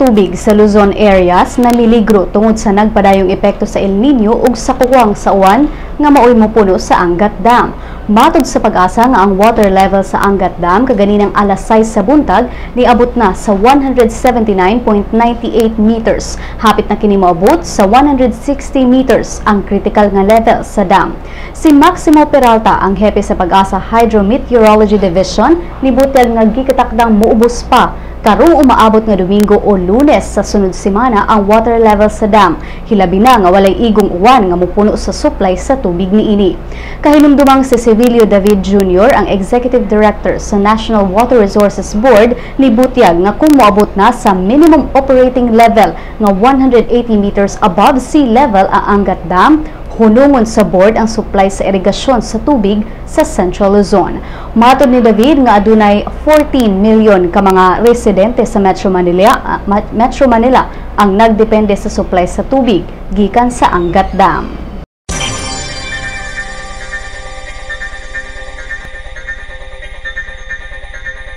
tubig sa Luzon areas na miligro tungod sa nagpadayong epekto sa El Nino ug sa kuwang sa uwan nga maoy mopuno sa Angat Dam. Matod sa pag-asa nga ang water level sa Angat Dam kaganinang alas 6 sa buntag niabot na sa 179.98 meters. Hapit na kini moabot sa 160 meters ang critical nga level sa dam. Si Maximo Peralta, ang hepe sa Pag-asa Hydrometeorology Division, nibutyag nga gikatakdang muubos pa karong umaabot nga Domingo o Lunes sa sunod semana ang water level sa dam. Hilabi na nga walay igong uwan nga mopuno sa supply sa tubig niini. Kahinumdumang si Sevilio David Jr., ang Executive Director sa National Water Resources Board, nibutyag nga kung moabot na sa minimum operating level nga 180 meters above sea level ang Angat Dam, hunungon sa board ang supply sa irigasyon sa tubig sa Central Luzon. Matod ni David nga adunay 14 milyon ka mga residente sa Metro Manila ang nagdepende sa supply sa tubig gikan sa Angat Dam.